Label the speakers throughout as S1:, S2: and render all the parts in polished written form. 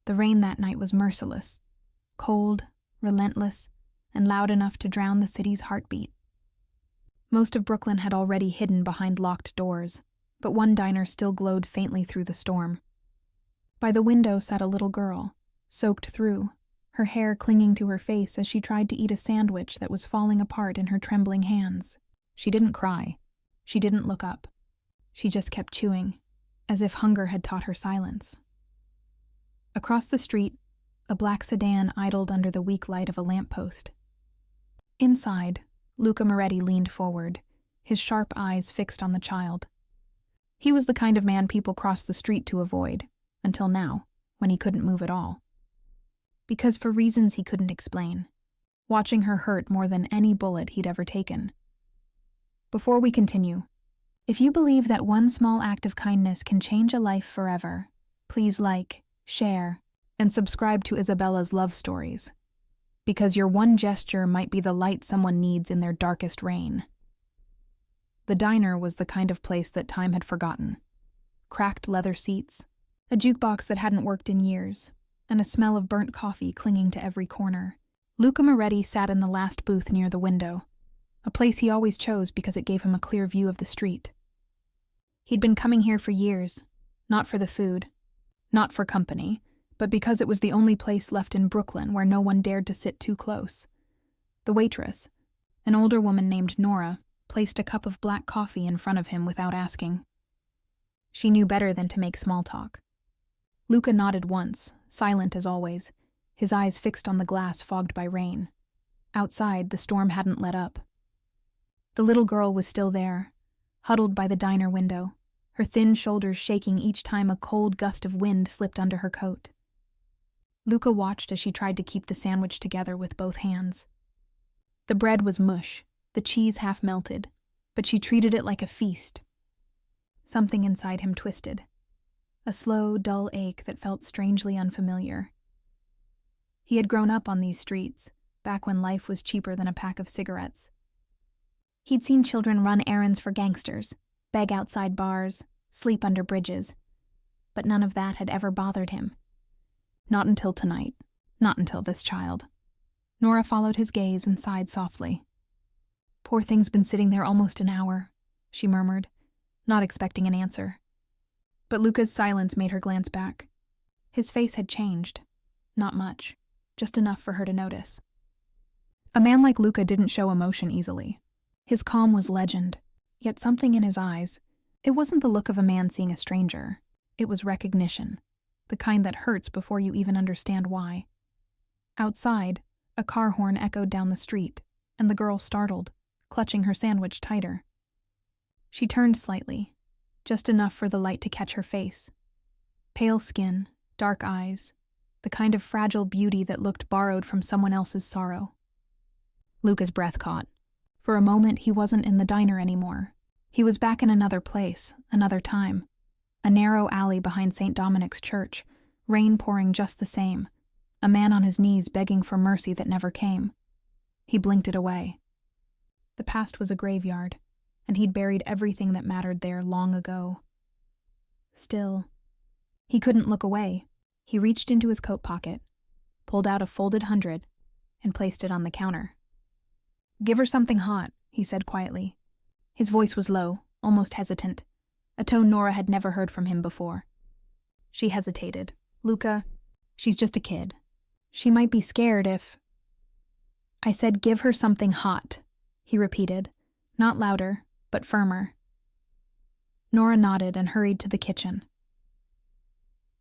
S1: The rain that night was merciless, cold, relentless, and loud enough to drown the city's heartbeat. Most of Brooklyn had already hidden behind locked doors, but one diner still glowed faintly through the storm. By the window sat a little girl, soaked through, her hair clinging to her face as she tried to eat a sandwich that was falling apart in her trembling hands. She didn't cry. She didn't look up. She just kept chewing, as if hunger had taught her silence. Across the street, a black sedan idled under the weak light of a lamppost. Inside, Luca Moretti leaned forward, his sharp eyes fixed on the child. He was the kind of man people crossed the street to avoid, until now, when he couldn't move at all. Because for reasons he couldn't explain, watching her hurt more than any bullet he'd ever taken. Before we continue, if you believe that one small act of kindness can change a life forever, please like, share, and subscribe to Isabella's love stories, because your one gesture might be the light someone needs in their darkest rain. The diner was the kind of place that time had forgotten. Cracked leather seats, a jukebox that hadn't worked in years, and a smell of burnt coffee clinging to every corner. Luca Moretti sat in the last booth near the window, a place he always chose because it gave him a clear view of the street. He'd been coming here for years, not for the food, not for company, but because it was the only place left in Brooklyn where no one dared to sit too close. The waitress, an older woman named Nora, placed a cup of black coffee in front of him without asking. She knew better than to make small talk. Luca nodded once, silent as always, his eyes fixed on the glass fogged by rain. Outside, the storm hadn't let up. The little girl was still there, huddled by the diner window, her thin shoulders shaking each time a cold gust of wind slipped under her coat. Luca watched as she tried to keep the sandwich together with both hands. The bread was mush, the cheese half melted, but she treated it like a feast. Something inside him twisted. A slow, dull ache that felt strangely unfamiliar. He had grown up on these streets, back when life was cheaper than a pack of cigarettes. He'd seen children run errands for gangsters, beg outside bars, sleep under bridges, but none of that had ever bothered him. Not until tonight, not until this child. Nora followed his gaze and sighed softly. "Poor thing's been sitting there almost an hour," she murmured, not expecting an answer. But Luca's silence made her glance back. His face had changed. Not much, just enough for her to notice. A man like Luca didn't show emotion easily. His calm was legend, yet something in his eyes. It wasn't the look of a man seeing a stranger. It was recognition, the kind that hurts before you even understand why. Outside, a car horn echoed down the street, and the girl startled, clutching her sandwich tighter. She turned slightly, just enough for the light to catch her face. Pale skin, dark eyes, the kind of fragile beauty that looked borrowed from someone else's sorrow. Luca's breath caught. For a moment, he wasn't in the diner anymore. He was back in another place, another time. A narrow alley behind St. Dominic's Church, rain pouring just the same. A man on his knees begging for mercy that never came. He blinked it away. The past was a graveyard, and he'd buried everything that mattered there long ago. Still, he couldn't look away. He reached into his coat pocket, pulled out a folded 100, and placed it on the counter. "Give her something hot," he said quietly. His voice was low, almost hesitant, a tone Nora had never heard from him before. She hesitated. "Luca, she's just a kid. She might be scared if—" "I said give her something hot," he repeated, not louder, but firmer. Nora nodded and hurried to the kitchen.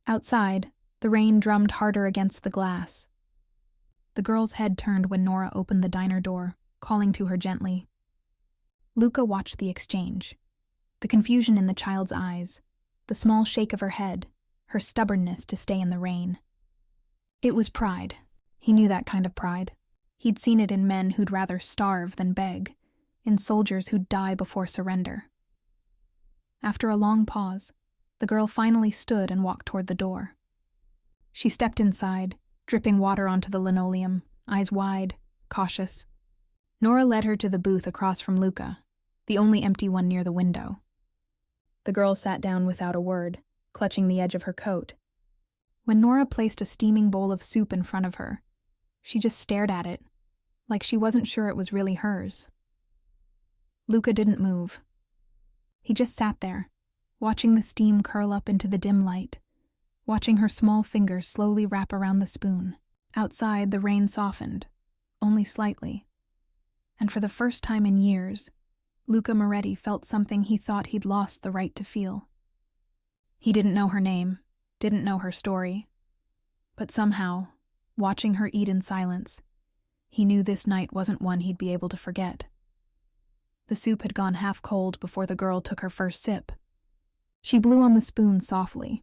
S1: Outside, the rain drummed harder against the glass. The girl's head turned when Nora opened the diner door, calling to her gently. Luca watched the exchange, the confusion in the child's eyes, the small shake of her head, her stubbornness to stay in the rain. It was pride. He knew that kind of pride. He'd seen it in men who'd rather starve than beg, in soldiers who'd die before surrender. After a long pause, the girl finally stood and walked toward the door. She stepped inside, dripping water onto the linoleum, eyes wide, cautious. Nora led her to the booth across from Luca, the only empty one near the window. The girl sat down without a word, clutching the edge of her coat. When Nora placed a steaming bowl of soup in front of her, she just stared at it, like she wasn't sure it was really hers. Luca didn't move. He just sat there, watching the steam curl up into the dim light, watching her small fingers slowly wrap around the spoon. Outside, the rain softened, only slightly. And for the first time in years, Luca Moretti felt something he thought he'd lost the right to feel. He didn't know her name, didn't know her story, but somehow, watching her eat in silence, he knew this night wasn't one he'd be able to forget. The soup had gone half cold before the girl took her first sip. She blew on the spoon softly,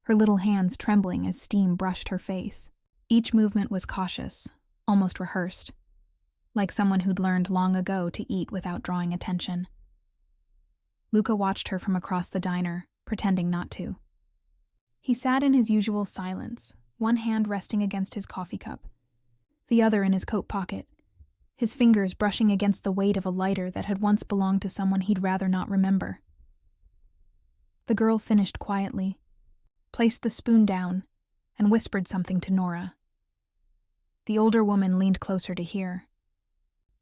S1: her little hands trembling as steam brushed her face. Each movement was cautious, almost rehearsed, like someone who'd learned long ago to eat without drawing attention. Luca watched her from across the diner, pretending not to. He sat in his usual silence, one hand resting against his coffee cup, the other in his coat pocket, his fingers brushing against the weight of a lighter that had once belonged to someone he'd rather not remember. The girl finished quietly, placed the spoon down, and whispered something to Nora. The older woman leaned closer to hear.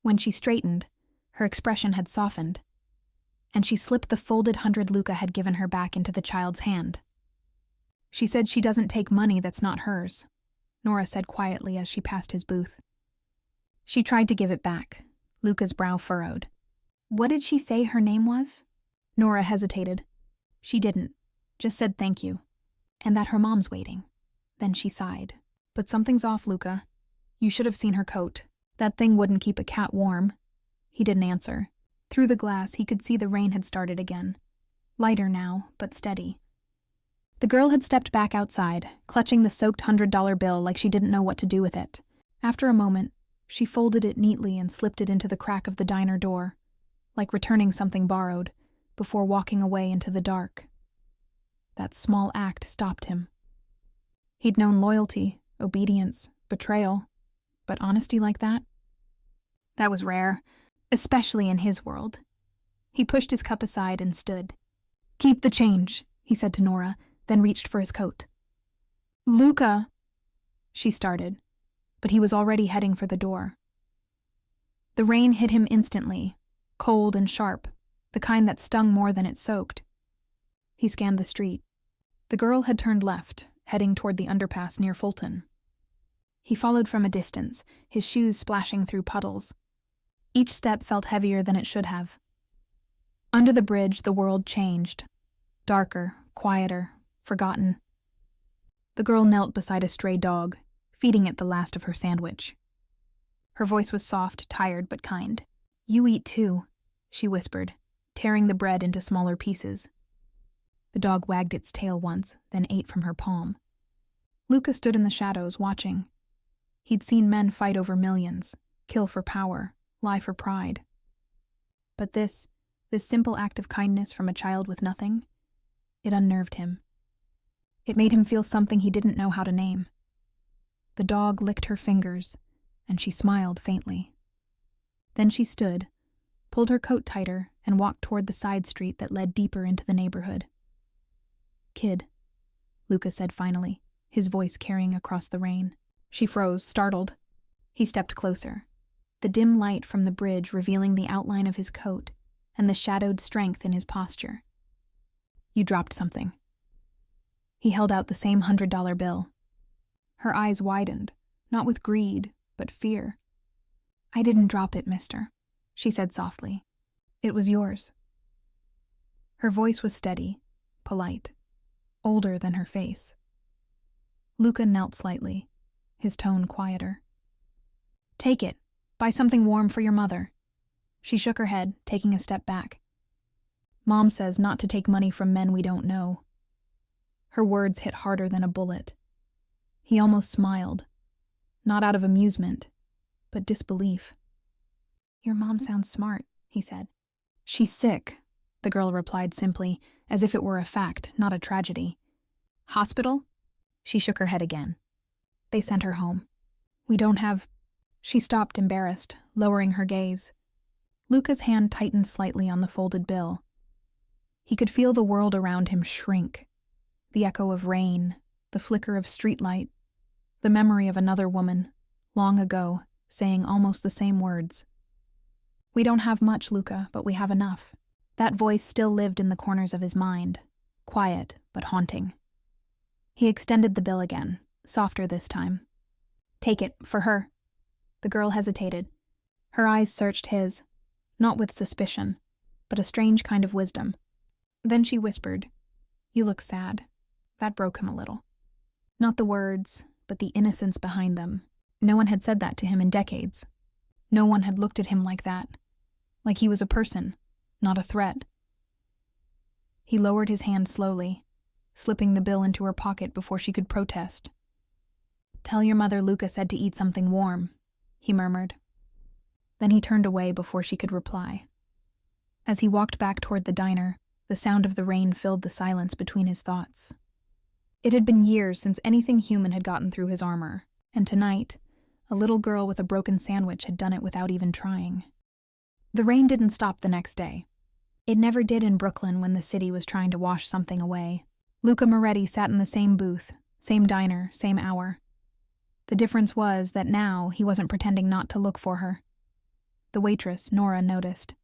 S1: When she straightened, her expression had softened, and she slipped the folded 100 Luca had given her back into the child's hand. She said she doesn't take money that's not hers, Nora said quietly as she passed his booth. She tried to give it back, Luca's brow furrowed. What did she say her name was? Nora hesitated. She didn't, just said thank you, and that her mom's waiting. Then she sighed. But something's off, Luca. You should have seen her coat. That thing wouldn't keep a cat warm. He didn't answer. Through the glass, he could see the rain had started again. Lighter now, but steady. The girl had stepped back outside, clutching the soaked $100 bill like she didn't know what to do with it. After a moment, she folded it neatly and slipped it into the crack of the diner door, like returning something borrowed, before walking away into the dark. That small act stopped him. He'd known loyalty, obedience, betrayal, but honesty like that? That was rare, especially in his world. He pushed his cup aside and stood. Keep the change, he said to Nora, then reached for his coat. Luca, she started, but he was already heading for the door. The rain hit him instantly, cold and sharp, the kind that stung more than it soaked. He scanned the street. The girl had turned left, heading toward the underpass near Fulton. He followed from a distance, his shoes splashing through puddles. Each step felt heavier than it should have. Under the bridge, the world changed. Darker, quieter, forgotten. The girl knelt beside a stray dog, feeding it the last of her sandwich. Her voice was soft, tired, but kind. You eat too, she whispered, tearing the bread into smaller pieces. The dog wagged its tail once, then ate from her palm. Luca stood in the shadows, watching. He'd seen men fight over millions, kill for power, lie for pride. But this simple act of kindness from a child with nothing, it unnerved him. It made him feel something he didn't know how to name. The dog licked her fingers, and she smiled faintly. Then she stood, pulled her coat tighter, and walked toward the side street that led deeper into the neighborhood. Kid, Luca said finally, his voice carrying across the rain. She froze, startled. He stepped closer, the dim light from the bridge revealing the outline of his coat and the shadowed strength in his posture. You dropped something. He held out the same $100 bill. Her eyes widened, not with greed, but fear. I didn't drop it, mister, she said softly. It was yours. Her voice was steady, polite, older than her face. Luca knelt slightly, his tone quieter. Take it. Buy something warm for your mother. She shook her head, taking a step back. Mom says not to take money from men we don't know. Her words hit harder than a bullet. He almost smiled, not out of amusement, but disbelief. Your mom sounds smart, he said. She's sick, the girl replied simply, as if it were a fact, not a tragedy. Hospital? She shook her head again. They sent her home. We don't have... She stopped, embarrassed, lowering her gaze. Luca's hand tightened slightly on the folded bill. He could feel the world around him shrink. The echo of rain, the flicker of streetlight, the memory of another woman, long ago, saying almost the same words. "We don't have much, Luca, but we have enough." That voice still lived in the corners of his mind, quiet but haunting. He extended the bill again, softer this time. "Take it, for her." The girl hesitated. Her eyes searched his, not with suspicion, but a strange kind of wisdom. Then she whispered, "You look sad." That broke him a little. Not the words, but the innocence behind them. No one had said that to him in decades. No one had looked at him like that, like he was a person, not a threat. He lowered his hand slowly, slipping the bill into her pocket before she could protest. "Tell your mother Luca said to eat something warm," he murmured. Then he turned away before she could reply. As he walked back toward the diner, the sound of the rain filled the silence between his thoughts. It had been years since anything human had gotten through his armor, and tonight, a little girl with a broken sandwich had done it without even trying. The rain didn't stop the next day. It never did in Brooklyn when the city was trying to wash something away. Luca Moretti sat in the same booth, same diner, same hour. The difference was that now he wasn't pretending not to look for her. The waitress, Nora, noticed.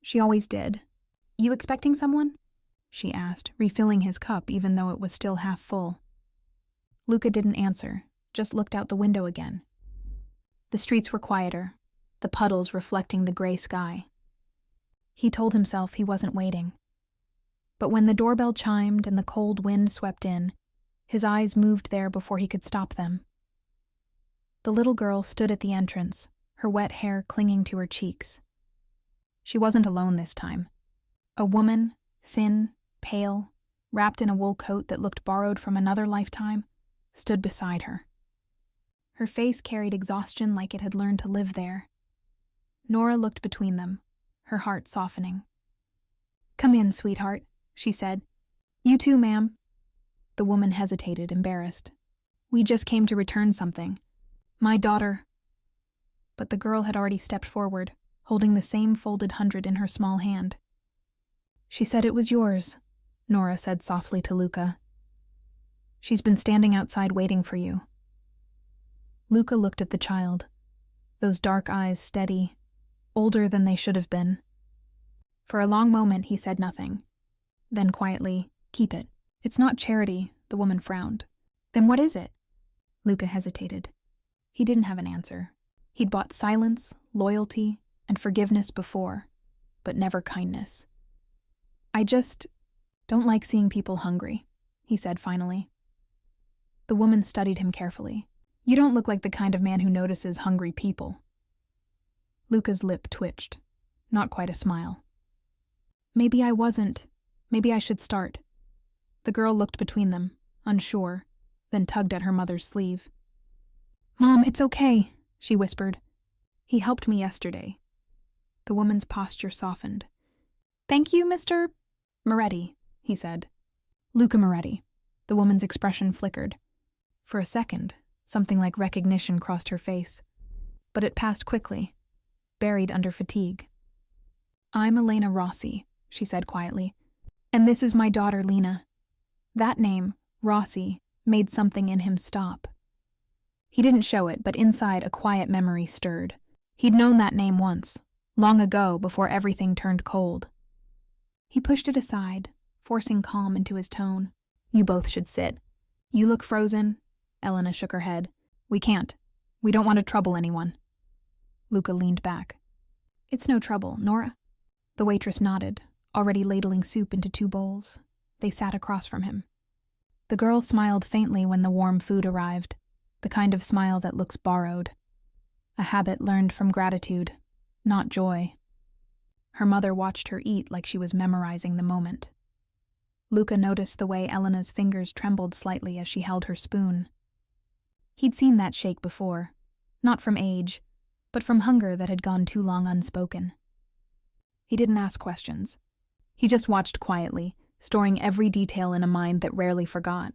S1: She always did. "You expecting someone?" she asked, refilling his cup even though it was still half full. Luca didn't answer, just looked out the window again. The streets were quieter, the puddles reflecting the gray sky. He told himself he wasn't waiting. But when the doorbell chimed and the cold wind swept in, his eyes moved there before he could stop them. The little girl stood at the entrance, her wet hair clinging to her cheeks. She wasn't alone this time. A woman, thin, pale, wrapped in a wool coat that looked borrowed from another lifetime, stood beside her. Her face carried exhaustion like it had learned to live there. Nora looked between them, her heart softening. "Come in, sweetheart," she said. "You too, ma'am." The woman hesitated, embarrassed. "We just came to return something. My daughter." But the girl had already stepped forward, holding the same folded 100 in her small hand. "She said it was yours," Nora said softly to Luca. "She's been standing outside waiting for you." Luca looked at the child, those dark eyes steady, older than they should have been. For a long moment he said nothing. Then quietly, "Keep it. It's not charity," the woman frowned. "Then what is it?" Luca hesitated. He didn't have an answer. He'd bought silence, loyalty, and forgiveness before, but never kindness. "I just don't like seeing people hungry," he said finally. The woman studied him carefully. "You don't look like the kind of man who notices hungry people." Luca's lip twitched. Not quite a smile. "Maybe I wasn't. Maybe I should start." The girl looked between them, unsure, then tugged at her mother's sleeve. "Mom, it's okay," she whispered. "He helped me yesterday." The woman's posture softened. "Thank you, Mr. Moretti," he said. "Luca Moretti." The woman's expression flickered. For a second, something like recognition crossed her face, but it passed quickly, buried under fatigue. "I'm Elena Rossi," she said quietly, "and this is my daughter Lena." That name, Rossi, made something in him stop. He didn't show it, but inside a quiet memory stirred. He'd known that name once, long ago before everything turned cold. He pushed it aside, forcing calm into his tone. "You both should sit." "You look frozen." Elena shook her head. "We can't. We don't want to trouble anyone." Luca leaned back. "It's no trouble, Nora." The waitress nodded, already ladling soup into 2 bowls. They sat across from him. The girl smiled faintly when the warm food arrived, the kind of smile that looks borrowed. A habit learned from gratitude, not joy. Her mother watched her eat like she was memorizing the moment. Luca noticed the way Elena's fingers trembled slightly as she held her spoon. He'd seen that shake before, not from age, but from hunger that had gone too long unspoken. He didn't ask questions. He just watched quietly, storing every detail in a mind that rarely forgot.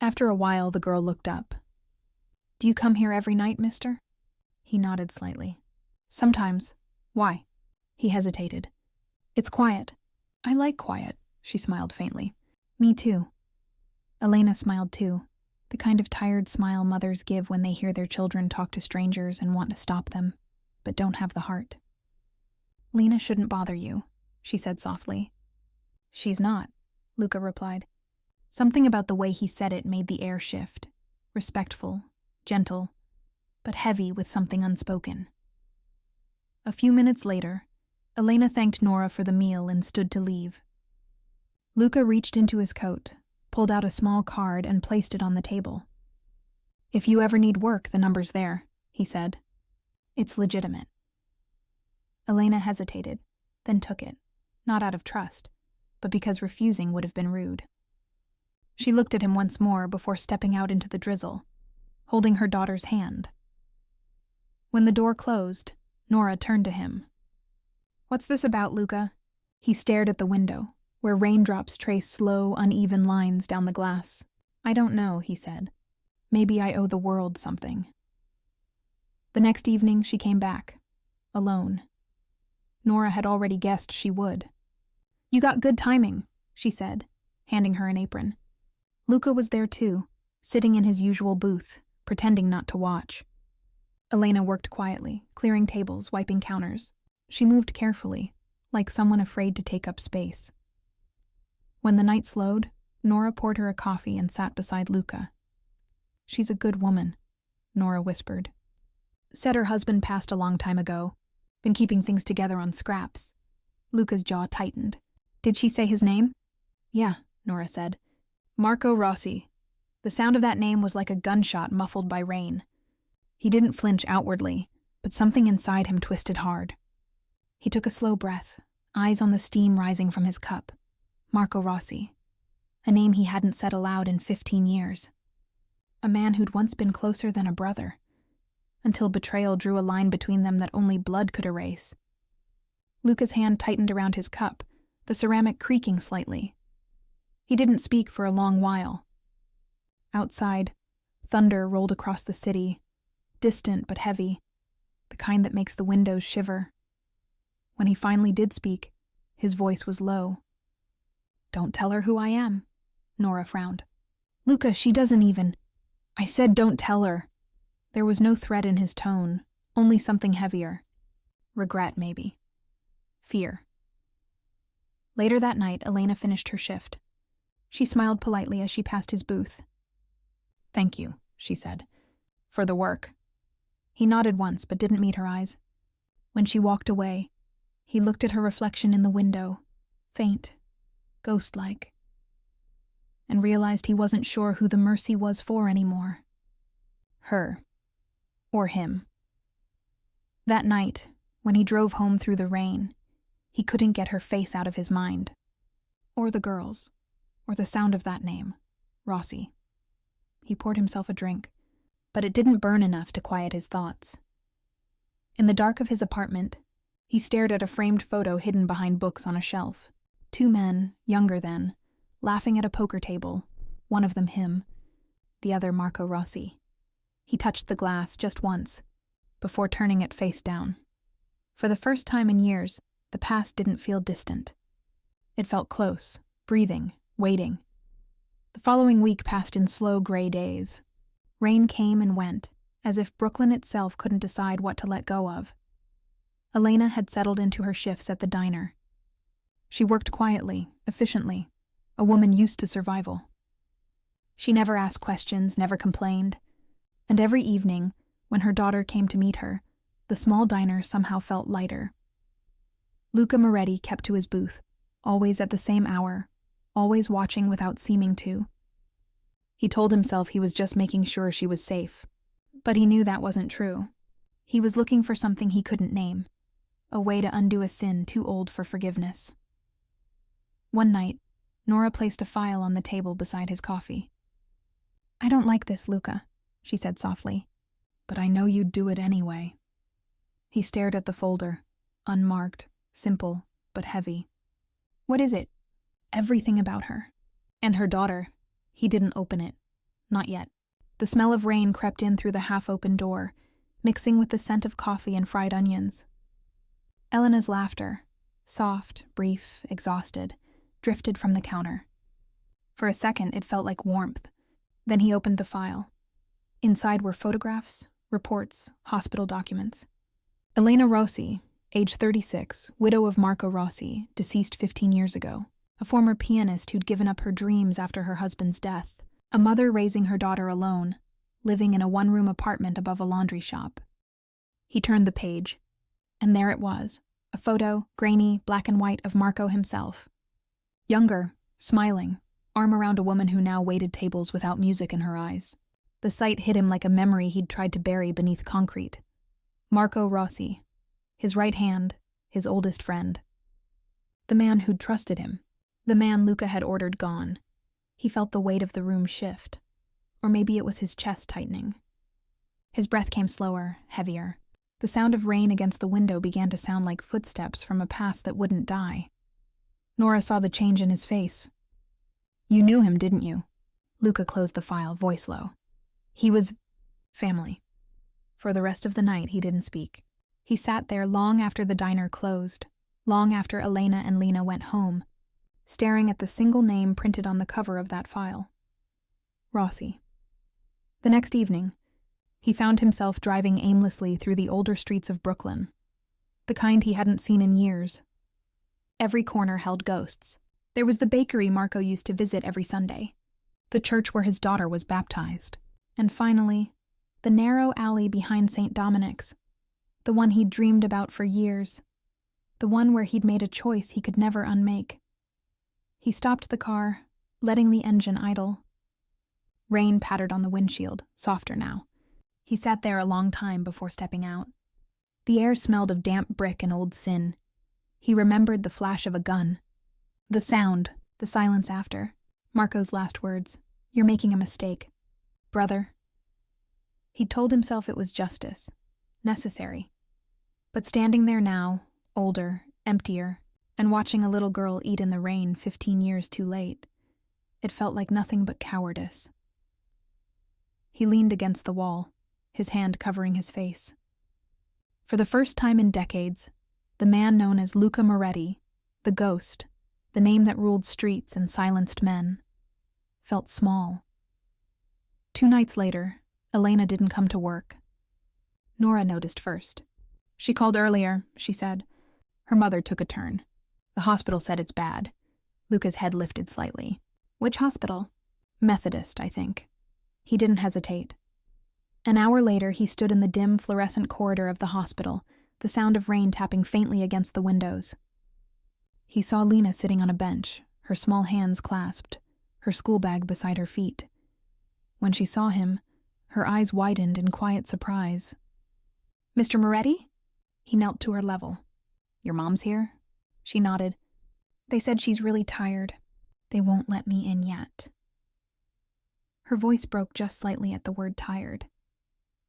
S1: After a while, the girl looked up. "Do you come here every night, mister?" He nodded slightly. "Sometimes. Why?" He hesitated. "It's quiet." "I like quiet," she smiled faintly. "Me too." Elena smiled too, the kind of tired smile mothers give when they hear their children talk to strangers and want to stop them, but don't have the heart. "Lena shouldn't bother you," she said softly. "She's not," Luca replied. Something about the way he said it made the air shift, respectful, gentle, but heavy with something unspoken. A few minutes later, Elena thanked Nora for the meal and stood to leave. Luca reached into his coat, pulled out a small card and placed it on the table. "If you ever need work, the number's there," he said. "It's legitimate." Elena hesitated, then took it, not out of trust, but because refusing would have been rude. She looked at him once more before stepping out into the drizzle, holding her daughter's hand. When the door closed, Nora turned to him. "What's this about, Luca?" He stared at the window, where raindrops traced slow, uneven lines down the glass. "I don't know," he said. "Maybe I owe the world something." The next evening she came back, alone. Nora had already guessed she would. "You got good timing," she said, handing her an apron. Luca was there too, sitting in his usual booth, pretending not to watch. Elena worked quietly, clearing tables, wiping counters. She moved carefully, like someone afraid to take up space. When the night slowed, Nora poured her a coffee and sat beside Luca. "She's a good woman," Nora whispered. "Said her husband passed a long time ago. Been keeping things together on scraps." Luca's jaw tightened. "Did she say his name?" "Yeah," Nora said. "Marco Rossi." The sound of that name was like a gunshot muffled by rain. He didn't flinch outwardly, but something inside him twisted hard. He took a slow breath, eyes on the steam rising from his cup. Marco Rossi. A name he hadn't said aloud in 15 years. A man who'd once been closer than a brother, until betrayal drew a line between them that only blood could erase. Luca's hand tightened around his cup, the ceramic creaking slightly. He didn't speak for a long while. Outside, thunder rolled across the city, distant but heavy, the kind that makes the windows shiver. When he finally did speak, his voice was low. "Don't tell her who I am," Nora frowned. "Luca, she doesn't even—" "I said don't tell her." There was no threat in his tone, only something heavier. Regret, maybe. Fear. Later that night, Elena finished her shift. She smiled politely as she passed his booth. "Thank you," she said, "for the work." He nodded once, but didn't meet her eyes. When she walked away, he looked at her reflection in the window, faint, ghost-like, and realized he wasn't sure who the mercy was for anymore. Her. Or him. That night, when he drove home through the rain, he couldn't get her face out of his mind. Or the girls. Or the sound of that name, Rossi. He poured himself a drink, but it didn't burn enough to quiet his thoughts. In the dark of his apartment, he stared at a framed photo hidden behind books on a shelf. 2 men, younger then, laughing at a poker table, one of them him, the other Marco Rossi. He touched the glass just once, before turning it face down. For the first time in years, the past didn't feel distant. It felt close, breathing, waiting. The following week passed in slow gray days. Rain came and went, as if Brooklyn itself couldn't decide what to let go of. Elena had settled into her shifts at the diner. She worked quietly, efficiently, a woman used to survival. She never asked questions, never complained, and every evening, when her daughter came to meet her, the small diner somehow felt lighter. Luca Moretti kept to his booth, always at the same hour, always watching without seeming to. He told himself he was just making sure she was safe, but he knew that wasn't true. He was looking for something he couldn't name, a way to undo a sin too old for forgiveness. One night, Nora placed a file on the table beside his coffee. "I don't like this, Luca," she said softly, "but I know you'd do it anyway." He stared at the folder, unmarked, simple, but heavy. "What is it?" "Everything about her. And her daughter." He didn't open it. Not yet. The smell of rain crept in through the half-open door, mixing with the scent of coffee and fried onions. Elena's laughter, soft, brief, exhausted, drifted from the counter. For a second, it felt like warmth. Then he opened the file. Inside were photographs, reports, hospital documents. Elena Rossi, age 36, widow of Marco Rossi, deceased 15 years ago. A former pianist who'd given up her dreams after her husband's death. A mother raising her daughter alone, living in a one-room apartment above a laundry shop. He turned the page, and there it was, a photo, grainy, black and white, of Marco himself. Younger, smiling, arm around a woman who now waited tables without music in her eyes. The sight hit him like a memory he'd tried to bury beneath concrete. Marco Rossi, his right hand, his oldest friend. The man who'd trusted him. The man Luca had ordered gone. He felt the weight of the room shift. Or maybe it was his chest tightening. His breath came slower, heavier. The sound of rain against the window began to sound like footsteps from a past that wouldn't die. Nora saw the change in his face. "You knew him, didn't you?" Luca closed the file, voice low. "He was family." For the rest of the night, he didn't speak. He sat there long after the diner closed, long after Elena and Lena went home, staring at the single name printed on the cover of that file. Rossi. The next evening, he found himself driving aimlessly through the older streets of Brooklyn, the kind he hadn't seen in years. Every corner held ghosts. There was the bakery Marco used to visit every Sunday, the church where his daughter was baptized, and finally, the narrow alley behind St. Dominic's, the one he'd dreamed about for years, the one where he'd made a choice he could never unmake. He stopped the car, letting the engine idle. Rain pattered on the windshield, softer now. He sat there a long time before stepping out. The air smelled of damp brick and old sin. He remembered the flash of a gun. The sound, the silence after. Marco's last words. "You're making a mistake, brother." He'd told himself it was justice, necessary. But standing there now, older, emptier, and watching a little girl eat in the rain 15 years too late, it felt like nothing but cowardice. He leaned against the wall, his hand covering his face. For the first time in decades, the man known as Luca Moretti, the ghost, the name that ruled streets and silenced men, felt small. 2 nights later, Elena didn't come to work. Nora noticed first. "She called earlier," she said. Her mother took a turn. "The hospital said it's bad." Luca's head lifted slightly. "Which hospital?" "Methodist, I think." He didn't hesitate. An hour later, he stood in the dim, fluorescent corridor of the hospital, the sound of rain tapping faintly against the windows. He saw Lena sitting on a bench, her small hands clasped, her school bag beside her feet. When she saw him, her eyes widened in quiet surprise. "Mr. Moretti?" He knelt to her level. "Your mom's here?" She nodded. "They said she's really tired. They won't let me in yet." Her voice broke just slightly at the word tired.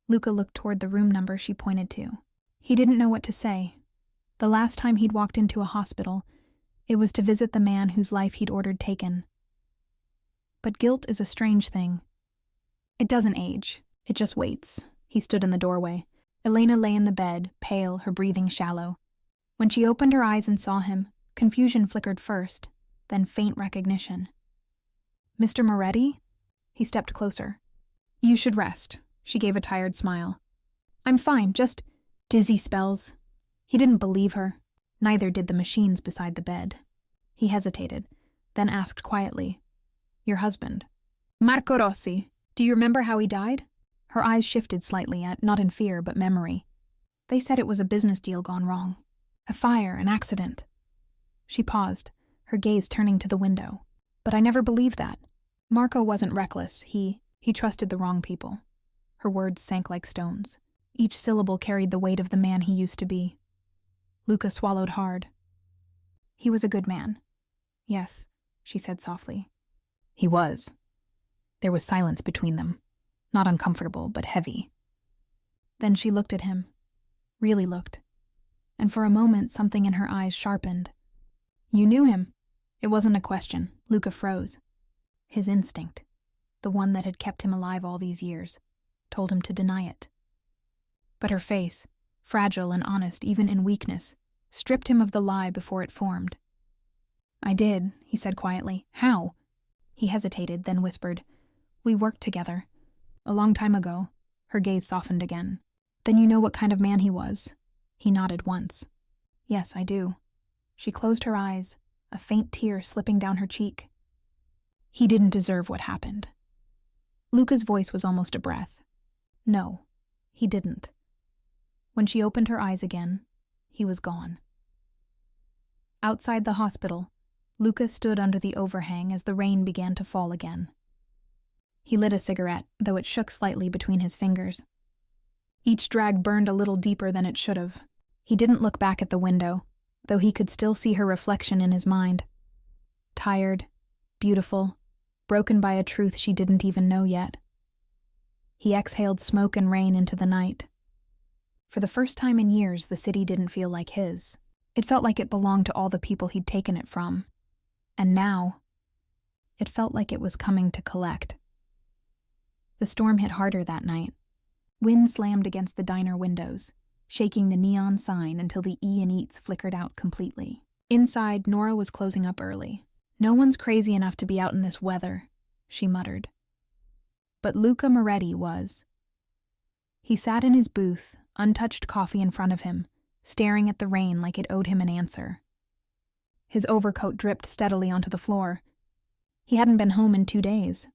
S1: Luca looked toward the room number she pointed to. He didn't know what to say. The last time he'd walked into a hospital, it was to visit the man whose life he'd ordered taken. But guilt is a strange thing. It doesn't age. It just waits. He stood in the doorway. Elena lay in the bed, pale, her breathing shallow. When she opened her eyes and saw him, confusion flickered first, then faint recognition. "Mr. Moretti?" He stepped closer. "You should rest." She gave a tired smile. "I'm fine, just dizzy spells." He didn't believe her. Neither did the machines beside the bed. He hesitated, then asked quietly, "Your husband?" "Marco Rossi. Do you remember how he died?" Her eyes shifted slightly at, not in fear, but memory. "They said it was a business deal gone wrong. A fire, an accident." She paused, her gaze turning to the window. "But I never believed that. Marco wasn't reckless. He trusted the wrong people." Her words sank like stones. Each syllable carried the weight of the man he used to be. Luca swallowed hard. "He was a good man." "Yes," she said softly. "He was." There was silence between them. Not uncomfortable, but heavy. Then she looked at him. Really looked. And for a moment, something in her eyes sharpened. "You knew him." It wasn't a question. Luca froze. His instinct, the one that had kept him alive all these years, told him to deny it. But her face, fragile and honest even in weakness, stripped him of the lie before it formed. "I did," he said quietly. "How?" He hesitated, then whispered, "We worked together. A long time ago." Her gaze softened again. "Then you know what kind of man he was?" He nodded once. "Yes, I do." She closed her eyes, a faint tear slipping down her cheek. "He didn't deserve what happened." Luca's voice was almost a breath. "No, he didn't." When she opened her eyes again, he was gone. Outside the hospital, Luca stood under the overhang as the rain began to fall again. He lit a cigarette, though it shook slightly between his fingers. Each drag burned a little deeper than it should have. He didn't look back at the window, though he could still see her reflection in his mind. Tired, beautiful, broken by a truth she didn't even know yet. He exhaled smoke and rain into the night. For the first time in years, the city didn't feel like his. It felt like it belonged to all the people he'd taken it from. And now, it felt like it was coming to collect. The storm hit harder that night. Wind slammed against the diner windows, shaking the neon sign until the E and Eats flickered out completely. Inside, Nora was closing up early. "No one's crazy enough to be out in this weather," she muttered. But Luca Moretti was. He sat in his booth, untouched coffee in front of him, staring at the rain like it owed him an answer. His overcoat dripped steadily onto the floor. He hadn't been home in 2 days.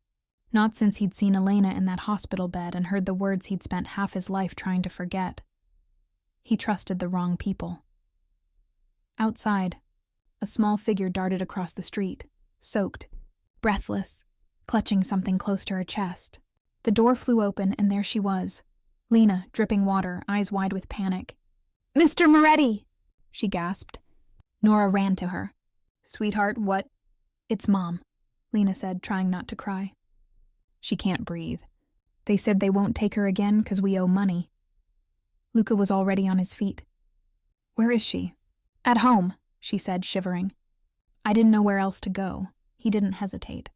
S1: Not since he'd seen Elena in that hospital bed and heard the words he'd spent half his life trying to forget. He trusted the wrong people. Outside, a small figure darted across the street, soaked, breathless, clutching something close to her chest. The door flew open, and there she was, Lena, dripping water, eyes wide with panic. "Mr. Moretti!" she gasped. Nora ran to her. "Sweetheart, what?" "It's Mom," Lena said, trying not to cry. "She can't breathe. They said they won't take her again because we owe money." Luca was already on his feet. "Where is she?" "At home," she said, shivering. "I didn't know where else to go." He didn't hesitate.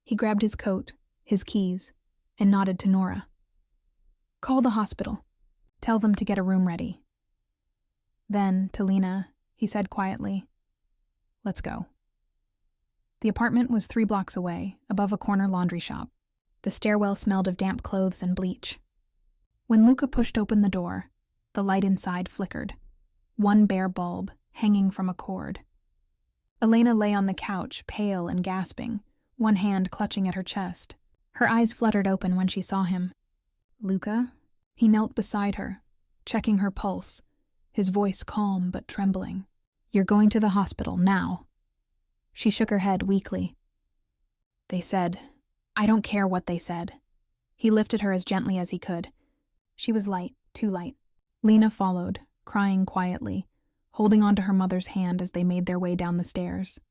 S1: He grabbed his coat, his keys, and nodded to Nora. "Call the hospital. Tell them to get a room ready." Then, to Lena, he said quietly, "Let's go." The apartment was 3 blocks away, above a corner laundry shop. The stairwell smelled of damp clothes and bleach. When Luca pushed open the door, the light inside flickered, one bare bulb hanging from a cord. Elena lay on the couch, pale and gasping, one hand clutching at her chest. Her eyes fluttered open when she saw him. "Luca?" He knelt beside her, checking her pulse, his voice calm but trembling. "You're going to the hospital, now." She shook her head weakly. "They said, I don't care what they said." He lifted her as gently as he could. She was light, too light. Lena followed, crying quietly, holding onto her mother's hand as they made their way down the stairs.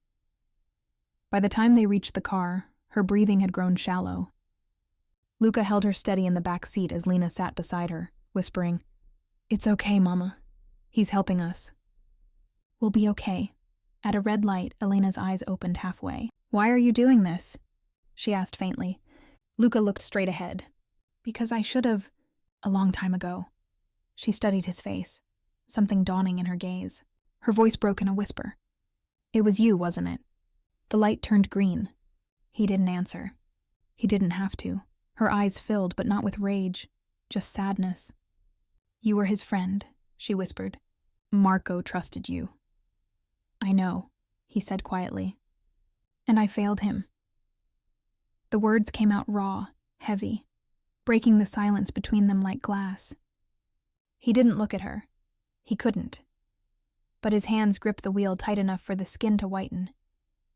S1: By the time they reached the car, her breathing had grown shallow. Luca held her steady in the back seat as Lena sat beside her, whispering, "It's okay, Mama. He's helping us." "We'll be okay." At a red light, Elena's eyes opened halfway. "Why are you doing this?" she asked faintly. Luca looked straight ahead. "Because I should have, a long time ago." She studied his face, something dawning in her gaze. Her voice broke in a whisper. "It was you, wasn't it?" The light turned green. He didn't answer. He didn't have to. Her eyes filled, but not with rage, just sadness. "You were his friend," she whispered. "Marco trusted you." "I know," he said quietly. "And I failed him." The words came out raw, heavy, breaking the silence between them like glass. He didn't look at her. He couldn't. But his hands gripped the wheel tight enough for the skin to whiten.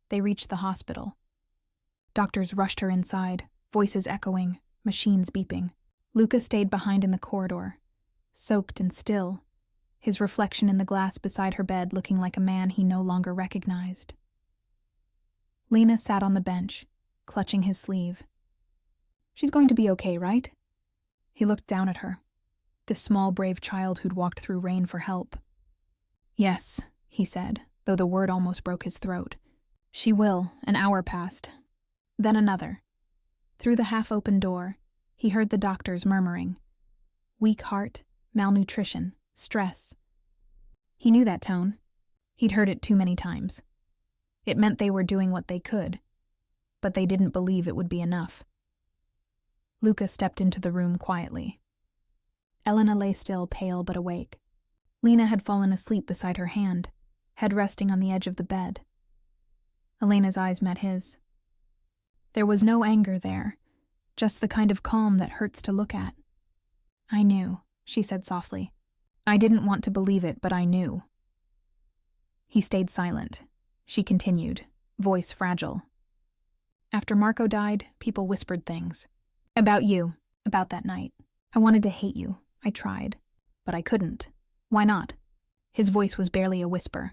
S1: They reached the hospital. Doctors rushed her inside, voices echoing, machines beeping. Luca stayed behind in the corridor, soaked and still, his reflection in the glass beside her bed looking like a man he no longer recognized. Lena sat on the bench, clutching his sleeve. "She's going to be okay, right?" He looked down at her, this small, brave child who'd walked through rain for help. "Yes," he said, though the word almost broke his throat. "She will." An hour passed. Then another. Through the half-open door, he heard the doctors murmuring. Weak heart, malnutrition, stress. He knew that tone. He'd heard it too many times. It meant they were doing what they could. but they didn't believe it would be enough. Luca stepped into the room quietly. Elena lay still, pale but awake. Lena had fallen asleep beside her hand, head resting on the edge of the bed. Elena's eyes met his. There was no anger there, just the kind of calm that hurts to look at. "I knew," she said softly. "I didn't want to believe it, but I knew." He stayed silent. She continued, voice fragile. "After Marco died, people whispered things. About you, about that night. I wanted to hate you. I tried. But I couldn't. Why not?" His voice was barely a whisper.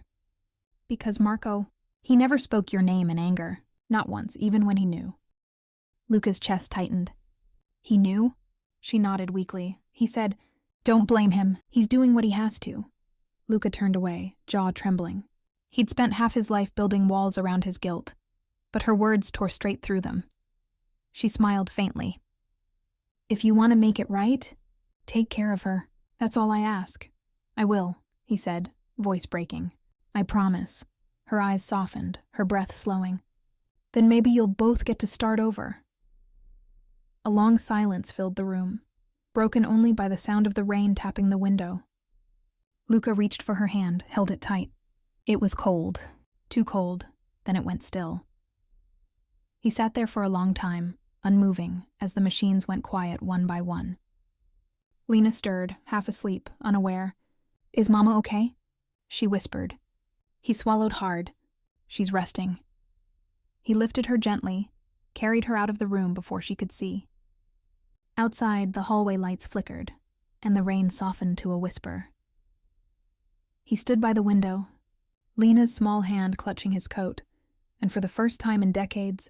S1: "Because Marco, he never spoke your name in anger. Not once, even when he knew." Luca's chest tightened. "He knew?" She nodded weakly. "He said, 'Don't blame him. He's doing what he has to.'" Luca turned away, jaw trembling. He'd spent half his life building walls around his guilt, but her words tore straight through them. She smiled faintly. "If you want to make it right, take care of her. That's all I ask." "I will," he said, voice breaking. "I promise." Her eyes softened, her breath slowing. "Then maybe you'll both get to start over." A long silence filled the room, broken only by the sound of the rain tapping the window. Luca reached for her hand, held it tight. It was cold, too cold, then it went still. He sat there for a long time, unmoving, as the machines went quiet one by one. Lena stirred, half asleep, unaware. "Is Mama okay?" she whispered. He swallowed hard. "She's resting." He lifted her gently, carried her out of the room before she could see. Outside, the hallway lights flickered, and the rain softened to a whisper. He stood by the window, Lena's small hand clutching his coat, and for the first time in decades,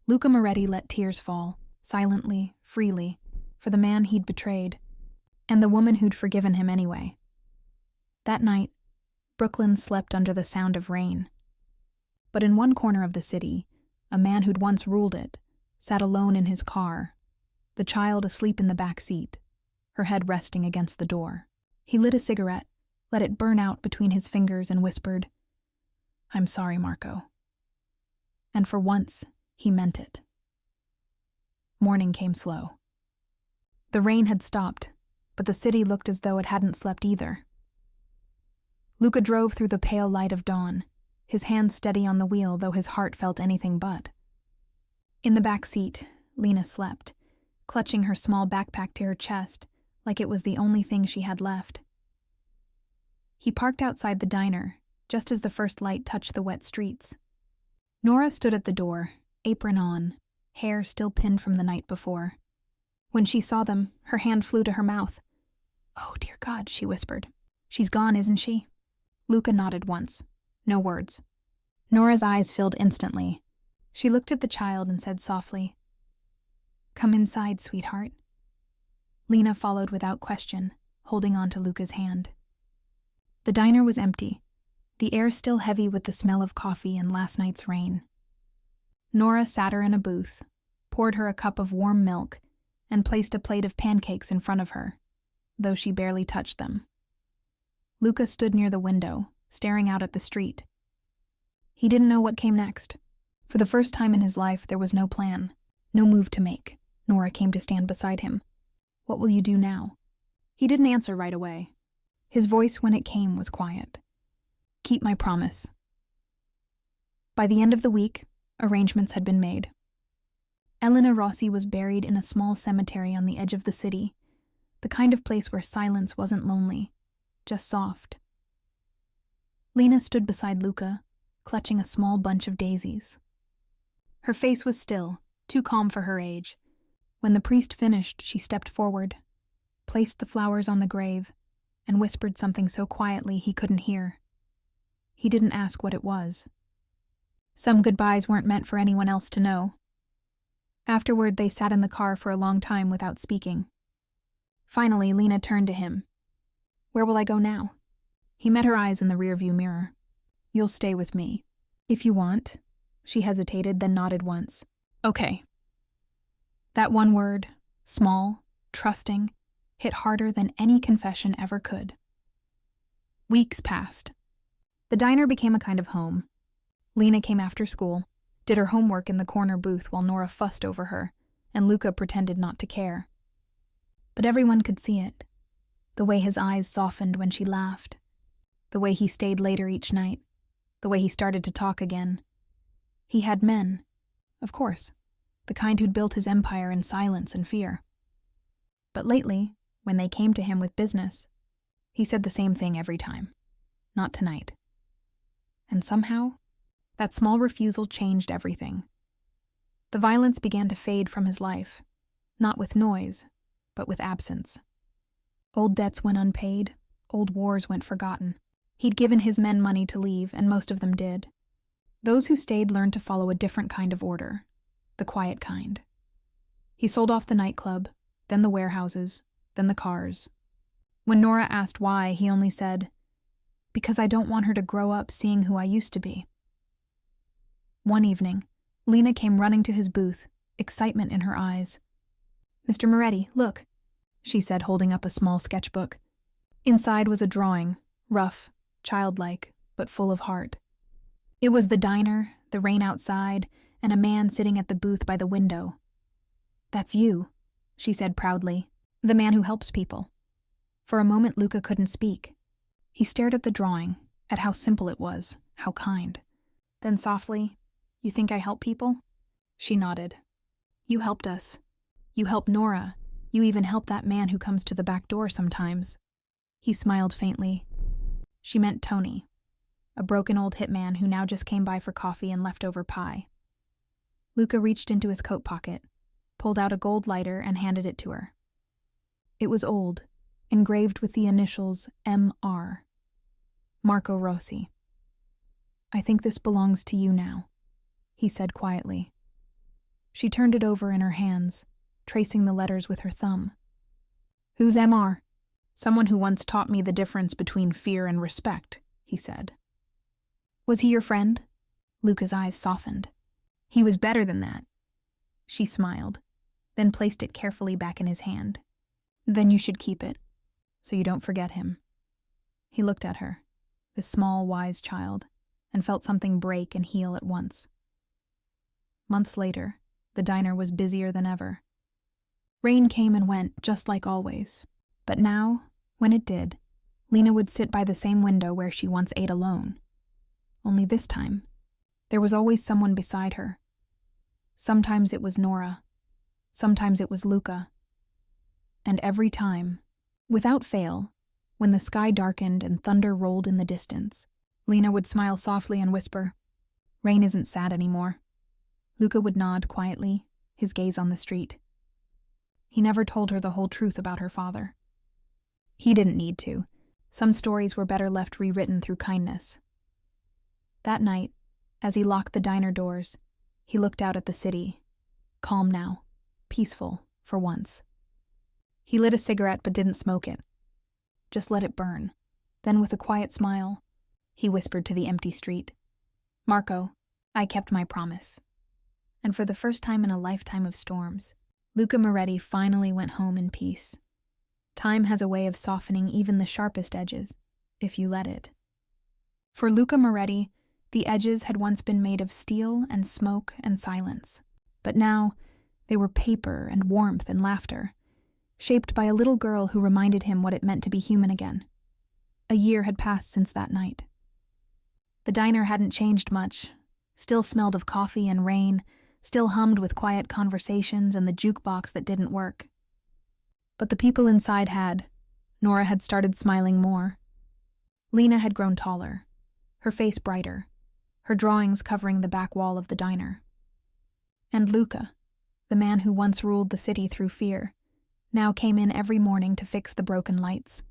S1: Luca Moretti let tears fall, silently, freely, for the man he'd betrayed, and the woman who'd forgiven him anyway. That night, Brooklyn slept under the sound of rain. But in one corner of the city, a man who'd once ruled it sat alone in his car, the child asleep in the back seat, her head resting against the door. He lit a cigarette, let it burn out between his fingers, and whispered, "I'm sorry, Marco." And for once, he meant it. Morning came slow. The rain had stopped, but the city looked as though it hadn't slept either. Luca drove through the pale light of dawn, his hands steady on the wheel, though his heart felt anything but. In the back seat, Lena slept, clutching her small backpack to her chest, like it was the only thing she had left. He parked outside the diner, just as the first light touched the wet streets. Nora stood at the door, apron on, hair still pinned from the night before. When she saw them, her hand flew to her mouth. "Oh, dear God," she whispered. "She's gone, isn't she?" Luca nodded once. No words. Nora's eyes filled instantly. She looked at the child and said softly, "Come inside, sweetheart." Lena followed without question, holding on to Luca's hand. The diner was empty, the air still heavy with the smell of coffee and last night's rain. Nora sat her in a booth, poured her a cup of warm milk, and placed a plate of pancakes in front of her, though she barely touched them. Luca stood near the window, staring out at the street. He didn't know what came next. For the first time in his life, there was no plan, no move to make. Nora came to stand beside him. "What will you do now?" He didn't answer right away. His voice, when it came, was quiet. "Keep my promise." By the end of the week, arrangements had been made. Elena Rossi was buried in a small cemetery on the edge of the city, the kind of place where silence wasn't lonely, just soft. Lena stood beside Luca, clutching a small bunch of daisies. Her face was still, too calm for her age. When the priest finished, she stepped forward, placed the flowers on the grave, and whispered something so quietly he couldn't hear. He didn't ask what it was. Some goodbyes weren't meant for anyone else to know. Afterward, they sat in the car for a long time without speaking. Finally, Lena turned to him. "Where will I go now?" He met her eyes in the rearview mirror. "You'll stay with me." "If you want." She hesitated, then nodded once. "Okay." That one word, small, trusting, hit harder than any confession ever could. Weeks passed. The diner became a kind of home. Lena came after school, did her homework in the corner booth while Nora fussed over her, and Luca pretended not to care. But everyone could see it. The way his eyes softened when she laughed. The way he stayed later each night. The way he started to talk again. He had men, of course, the kind who'd built his empire in silence and fear. But lately, when they came to him with business, he said the same thing every time. Not tonight. And somehow, that small refusal changed everything. The violence began to fade from his life, not with noise, but with absence. Old debts went unpaid, old wars went forgotten. He'd given his men money to leave, and most of them did. Those who stayed learned to follow a different kind of order, the quiet kind. He sold off the nightclub, then the warehouses, then the cars. When Nora asked why, he only said, "Because I don't want her to grow up seeing who I used to be." One evening, Lena came running to his booth, excitement in her eyes. "Mr. Moretti, look," she said, holding up a small sketchbook. Inside was a drawing, rough, childlike, but full of heart. It was the diner, the rain outside, and a man sitting at the booth by the window. "That's you," she said proudly, "the man who helps people." For a moment, Luca couldn't speak. He stared at the drawing, at how simple it was, how kind. Then softly, "You think I help people?" She nodded. "You helped us. You help Nora. You even help that man who comes to the back door sometimes." He smiled faintly. She meant Tony, a broken old hitman who now just came by for coffee and leftover pie. Luca reached into his coat pocket, pulled out a gold lighter and handed it to her. It was old, engraved with the initials M.R. Marco Rossi. "I think this belongs to you now," he said quietly. She turned it over in her hands, tracing the letters with her thumb. "Who's M.R.? "Someone who once taught me the difference between fear and respect," he said. "Was he your friend?" Luca's eyes softened. "He was better than that." She smiled, then placed it carefully back in his hand. "Then you should keep it, so you don't forget him." He looked at her, this small, wise child, and felt something break and heal at once. Months later, the diner was busier than ever. Rain came and went, just like always. But now, when it did, Lena would sit by the same window where she once ate alone. Only this time, there was always someone beside her. Sometimes it was Nora. Sometimes it was Luca. And every time, without fail, when the sky darkened and thunder rolled in the distance, Lena would smile softly and whisper, "Rain isn't sad anymore." Luca would nod quietly, his gaze on the street. He never told her the whole truth about her father. He didn't need to. Some stories were better left rewritten through kindness. That night, as he locked the diner doors, he looked out at the city, calm now, peaceful for once. He lit a cigarette but didn't smoke it. Just let it burn. Then with a quiet smile, he whispered to the empty street, "Marco, I kept my promise." And for the first time in a lifetime of storms, Luca Moretti finally went home in peace. Time has a way of softening even the sharpest edges, if you let it. For Luca Moretti, the edges had once been made of steel and smoke and silence, but now they were paper and warmth and laughter, shaped by a little girl who reminded him what it meant to be human again. A year had passed since that night. The diner hadn't changed much, still smelled of coffee and rain, still hummed with quiet conversations and the jukebox that didn't work. But the people inside had. Nora had started smiling more. Lena had grown taller, her face brighter, her drawings covering the back wall of the diner. And Luca, the man who once ruled the city through fear, now came in every morning to fix the broken lights,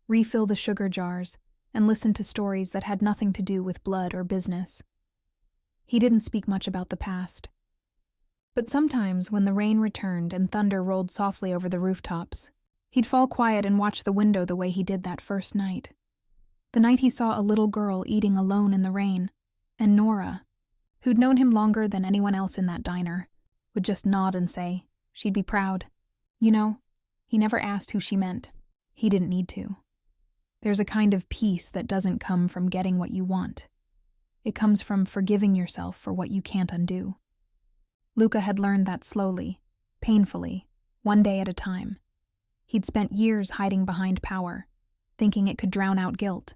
S1: refill the sugar jars, and listen to stories that had nothing to do with blood or business. He didn't speak much about the past. But sometimes when the rain returned and thunder rolled softly over the rooftops, he'd fall quiet and watch the window the way he did that first night. The night he saw a little girl eating alone in the rain, and Nora, who'd known him longer than anyone else in that diner, would just nod and say she'd be proud. You know, he never asked who she meant. He didn't need to. There's a kind of peace that doesn't come from getting what you want. It comes from forgiving yourself for what you can't undo. Luca had learned that slowly, painfully, one day at a time. He'd spent years hiding behind power, thinking it could drown out guilt.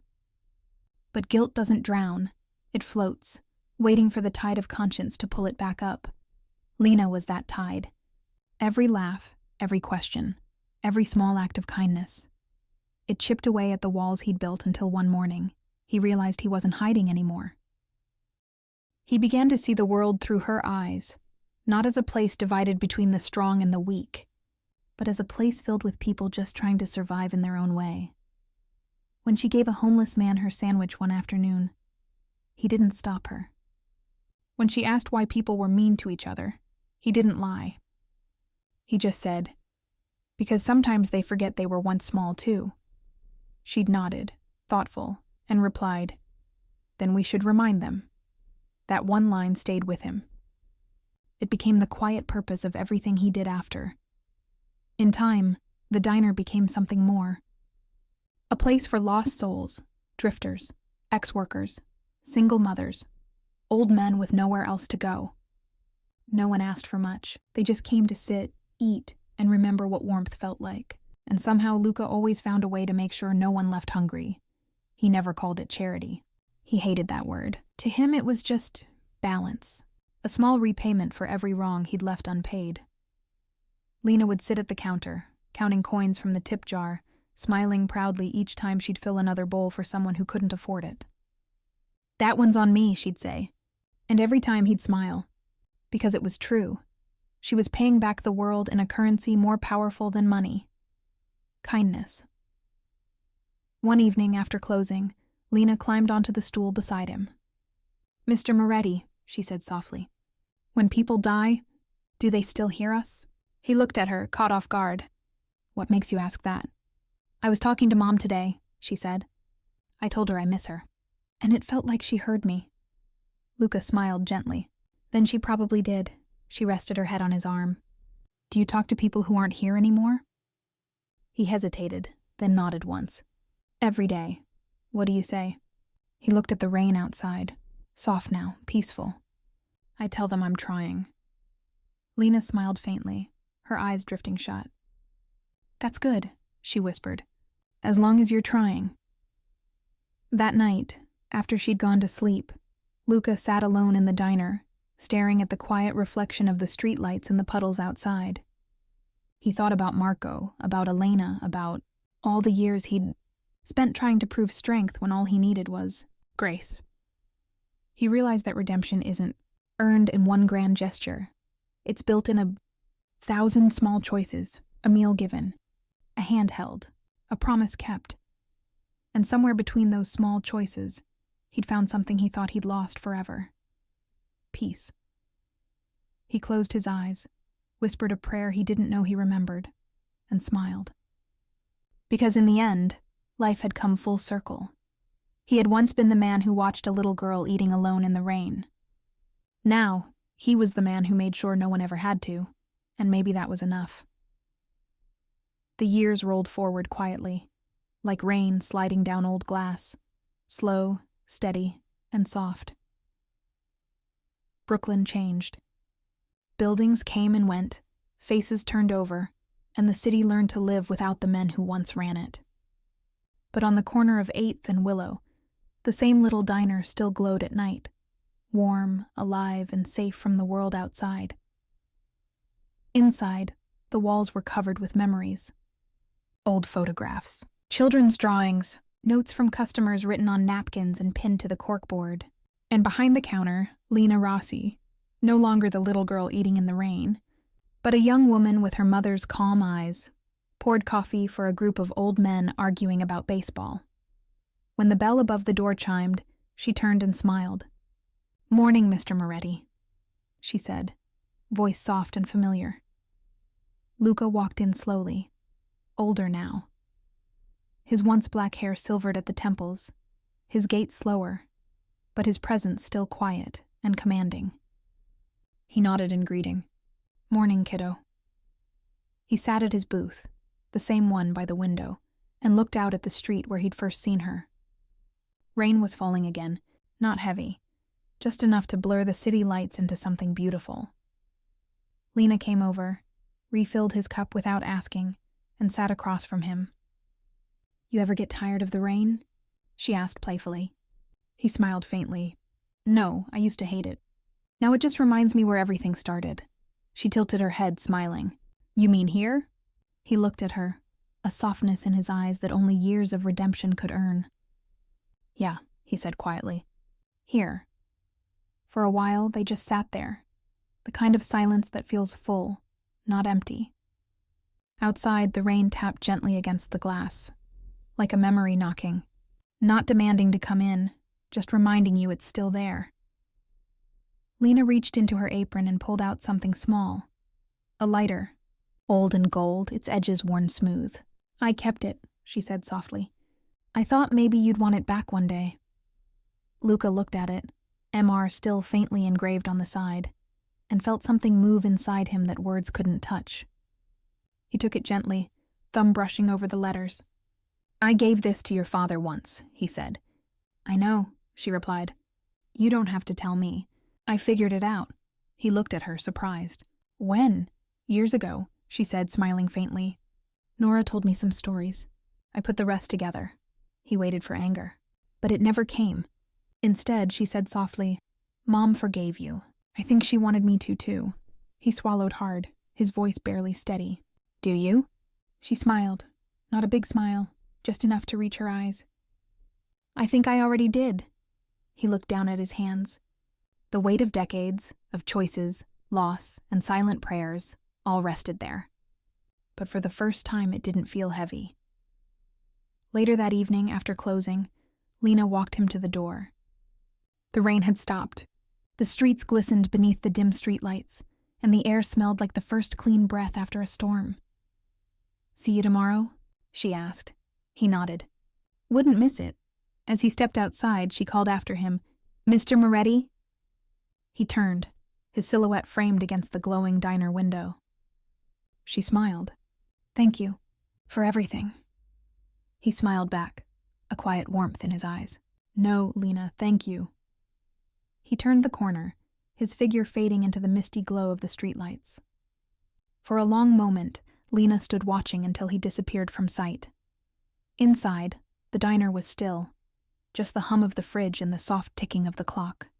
S1: But guilt doesn't drown. It floats, waiting for the tide of conscience to pull it back up. Lena was that tide. Every laugh, every question, every small act of kindness. It chipped away at the walls he'd built until one morning, he realized he wasn't hiding anymore. He began to see the world through her eyes, not as a place divided between the strong and the weak, but as a place filled with people just trying to survive in their own way. When she gave a homeless man her sandwich one afternoon, he didn't stop her. When she asked why people were mean to each other, he didn't lie. He just said, because sometimes they forget they were once small too. She'd nodded, thoughtful, and replied, then we should remind them. That one line stayed with him. It became the quiet purpose of everything he did after. In time, the diner became something more. A place for lost souls, drifters, ex-workers, single mothers, old men with nowhere else to go. No one asked for much. They just came to sit, eat, and remember what warmth felt like. And somehow Luca always found a way to make sure no one left hungry. He never called it charity. He hated that word. To him it was just balance, a small repayment for every wrong he'd left unpaid. Lena would sit at the counter, counting coins from the tip jar, smiling proudly each time she'd fill another bowl for someone who couldn't afford it. That one's on me, she'd say. And every time he'd smile. Because it was true. She was paying back the world in a currency more powerful than money. Kindness. One evening after closing, Lena climbed onto the stool beside him. Mr. Moretti, she said softly, when people die, do they still hear us? He looked at her, caught off guard. What makes you ask that? I was talking to Mom today, she said. I told her I miss her. And it felt like she heard me. Luca smiled gently. Then she probably did. She rested her head on his arm. Do you talk to people who aren't here anymore? He hesitated, then nodded once. Every day. What do you say? He looked at the rain outside. Soft now, peaceful. I tell them I'm trying. Lena smiled faintly, her eyes drifting shut. That's good, she whispered. As long as you're trying. That night, after she'd gone to sleep, Luca sat alone in the diner, staring at the quiet reflection of the streetlights in the puddles outside. He thought about Marco, about Elena, about all the years he'd spent trying to prove strength when all he needed was grace. He realized that redemption isn't earned in one grand gesture. It's built in 1,000 small choices, a meal given, a hand held, a promise kept. And somewhere between those small choices, he'd found something he thought he'd lost forever. Peace. He closed his eyes, whispered a prayer he didn't know he remembered, and smiled. Because in the end, life had come full circle. He had once been the man who watched a little girl eating alone in the rain. Now, he was the man who made sure no one ever had to, and maybe that was enough. The years rolled forward quietly, like rain sliding down old glass, slow, steady, and soft. Brooklyn changed. Buildings came and went, faces turned over, and the city learned to live without the men who once ran it. But on the corner of 8th and Willow, the same little diner still glowed at night, warm, alive, and safe from the world outside. Inside, the walls were covered with memories. Old photographs, children's drawings, notes from customers written on napkins and pinned to the corkboard. And behind the counter, Lena Rossi, no longer the little girl eating in the rain, but a young woman with her mother's calm eyes, poured coffee for a group of old men arguing about baseball. When the bell above the door chimed, she turned and smiled. "Morning, Mr. Moretti," she said, voice soft and familiar. Luca walked in slowly, older now. His once black hair silvered at the temples, his gait slower, but his presence still quiet and commanding. He nodded in greeting. "Morning, kiddo." He sat at his booth, the same one by the window, and looked out at the street where he'd first seen her. Rain was falling again, not heavy, just enough to blur the city lights into something beautiful. Lena came over, refilled his cup without asking, and sat across from him. "You ever get tired of the rain?" she asked playfully. He smiled faintly. "No, I used to hate it. Now it just reminds me where everything started." She tilted her head, smiling. "You mean here?" He looked at her, a softness in his eyes that only years of redemption could earn. "Yeah," he said quietly. "Here." For a while, they just sat there, the kind of silence that feels full, not empty. Outside, the rain tapped gently against the glass, like a memory knocking, not demanding to come in, just reminding you it's still there. Lena reached into her apron and pulled out something small. A lighter, old and gold, its edges worn smooth. "I kept it," she said softly. "I thought maybe you'd want it back one day." Luca looked at it, MR still faintly engraved on the side, and felt something move inside him that words couldn't touch. He took it gently, thumb brushing over the letters. "I gave this to your father once," he said. "I know," she replied. "You don't have to tell me. I figured it out." He looked at her, surprised. "When?" "Years ago," she said, smiling faintly. "Nora told me some stories. I put the rest together." He waited for anger. But it never came. Instead, she said softly, "Mom forgave you. I think she wanted me to, too." He swallowed hard, his voice barely steady. "Do you?" She smiled. Not a big smile, just enough to reach her eyes. "I think I already did." He looked down at his hands. The weight of decades, of choices, loss, and silent prayers, all rested there. But for the first time, it didn't feel heavy. Later that evening, after closing, Lena walked him to the door. The rain had stopped. The streets glistened beneath the dim streetlights, and the air smelled like the first clean breath after a storm. "See you tomorrow?" she asked. He nodded. "Wouldn't miss it." As he stepped outside, she called after him, "Mr. Moretti?" He turned, his silhouette framed against the glowing diner window. She smiled. "Thank you. For everything." He smiled back, a quiet warmth in his eyes. "No, Lena, thank you." He turned the corner, his figure fading into the misty glow of the streetlights. For a long moment, Lena stood watching until he disappeared from sight. Inside, the diner was still, just the hum of the fridge and the soft ticking of the clock.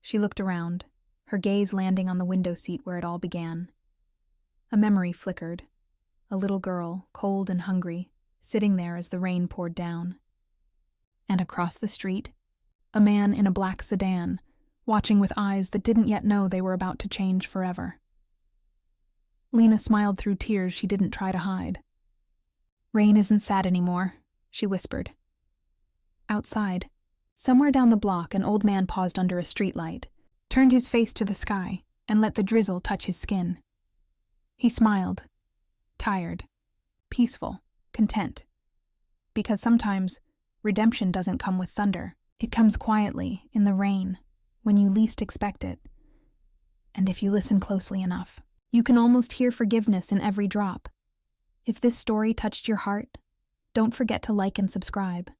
S1: She looked around, her gaze landing on the window seat where it all began. A memory flickered. A little girl, cold and hungry, sitting there as the rain poured down. And across the street, a man in a black sedan, watching with eyes that didn't yet know they were about to change forever. Lena smiled through tears she didn't try to hide. "Rain isn't sad anymore," she whispered. Outside, somewhere down the block, an old man paused under a streetlight, turned his face to the sky, and let the drizzle touch his skin. He smiled, tired, peaceful, content. Because sometimes redemption doesn't come with thunder. It comes quietly, in the rain, when you least expect it. And if you listen closely enough, you can almost hear forgiveness in every drop. If this story touched your heart, don't forget to like and subscribe.